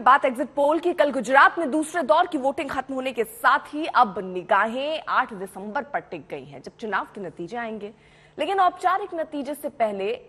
बात exit poll की। कल गुजरात में दूसरे दौर की वोटिंग खत्म होने के साथ ही अब निगाहें 8 दिसंबर पर टिक गई हैं, जब चुनाव के नतीजे आएंगे। लेकिन औपचारिक नतीजे से पहले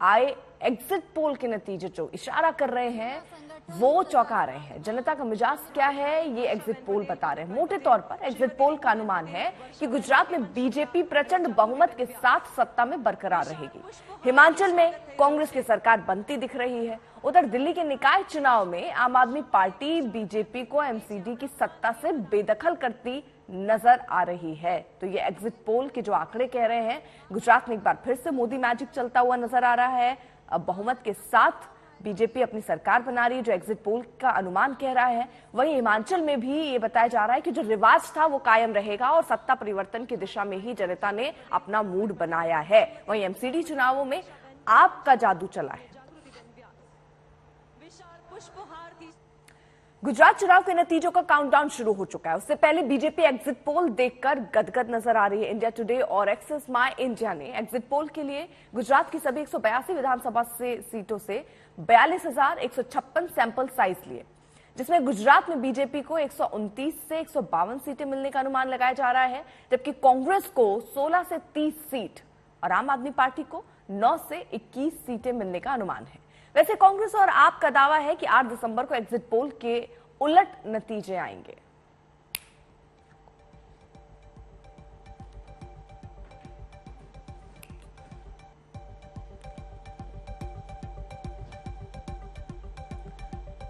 आए एग्जिट पोल के नतीजे जो इशारा कर रहे हैं वो चौंका रहे हैं। जनता का मिजाज क्या है ये एग्जिट पोल बता रहे हैं। मोटे तौर पर एग्जिट पोल का अनुमान है कि गुजरात में बीजेपी प्रचंड बहुमत के साथ सत्ता में बरकरार रहेगी। हिमाचल में कांग्रेस की सरकार बनती दिख रही है। उधर दिल्ली के निकाय चुनाव में आम आदमी पार्टी बीजेपी को एमसीडी की सत्ता से बेदखल करती नजर आ रही है। तो ये एग्जिट पोल के जो आंकड़े कह रहे हैं, गुजरात में एक बार फिर से मोदी मैजिक चलता हुआ नजर आ रहा है। अब बहुमत के साथ बीजेपी अपनी सरकार बना रही है, जो एग्जिट पोल का अनुमान कह रहा है। वहीं हिमाचल में भी ये बताया जा रहा है कि जो रिवाज था वो कायम रहेगा और सत्ता परिवर्तन की दिशा में ही जनता ने अपना मूड बनाया है। वहीं एमसीडी चुनावों में आपका जादू चला है। गुजरात चुनाव के नतीजों का काउंटडाउन शुरू हो चुका है। उससे पहले बीजेपी एग्जिट पोल देखकर गदगद नजर आ रही है। इंडिया टुडे और एक्सेस माय इंडिया ने एग्जिट पोल के लिए गुजरात की सभी 182 विधानसभा सीटों से 42,156 सैंपल साइज लिए, जिसमें गुजरात में बीजेपी को 129 से 152 सीटें मिलने का अनुमान लगाया जा रहा है, जबकि कांग्रेस को 16 से 30 सीट और आम आदमी पार्टी को 9 से 21 सीटें मिलने का अनुमान है। वैसे कांग्रेस और आप का दावा है कि 8 दिसंबर को एग्जिट पोल के उलट नतीजे आएंगे।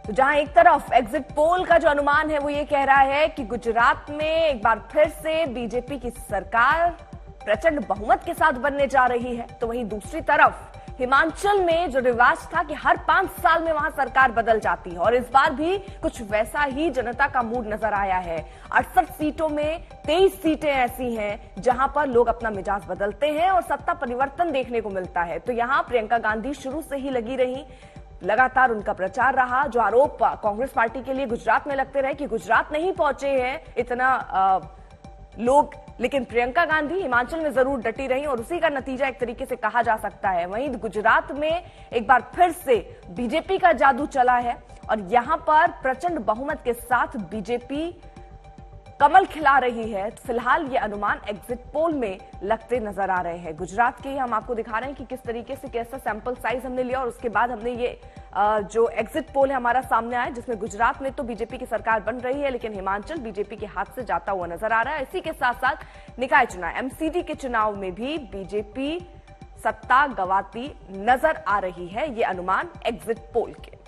तो जहां एक तरफ एग्जिट पोल का जो अनुमान है वो ये कह रहा है कि गुजरात में एक बार फिर से बीजेपी की सरकार प्रचंड बहुमत के साथ बनने जा रही है, तो वहीं दूसरी तरफ हिमाचल में जो रिवाज था कि हर 5 साल में वहां सरकार बदल जाती है और इस बार भी कुछ वैसा ही जनता का मूड नजर आया है। 68 सीटों में 23 सीटें ऐसी हैं जहां पर लोग अपना मिजाज बदलते हैं और सत्ता परिवर्तन देखने को मिलता है। तो यहां प्रियंका गांधी शुरू से ही लगी रही, लगातार उनका प्रचार रहा। जो आरोप कांग्रेस पार्टी के लिए गुजरात में लगते रहे कि गुजरात नहीं पहुंचे हैं इतना लोग, लेकिन प्रियंका गांधी हिमाचल में जरूर डटी रही और उसी का नतीजा एक तरीके से कहा जा सकता है। वहीं गुजरात में एक बार फिर से बीजेपी का जादू चला है और यहां पर प्रचंड बहुमत के साथ बीजेपी कमल खिला रही है। फिलहाल ये अनुमान एग्जिट पोल में लगते नजर आ रहे हैं। गुजरात के हम आपको दिखा रहे हैं कि किस तरीके से कैसा सैंपल साइज हमने लिया और उसके बाद हमने ये जो एग्जिट पोल है हमारा सामने आया, जिसमें गुजरात में तो बीजेपी की सरकार बन रही है लेकिन हिमाचल बीजेपी के हाथ से जाता हुआ नजर आ रहा है। इसी के साथ साथ निकाय चुनाव एमसीडी के चुनाव में भी बीजेपी सत्ता गंवाती नजर आ रही है। ये अनुमान एग्जिट पोल के।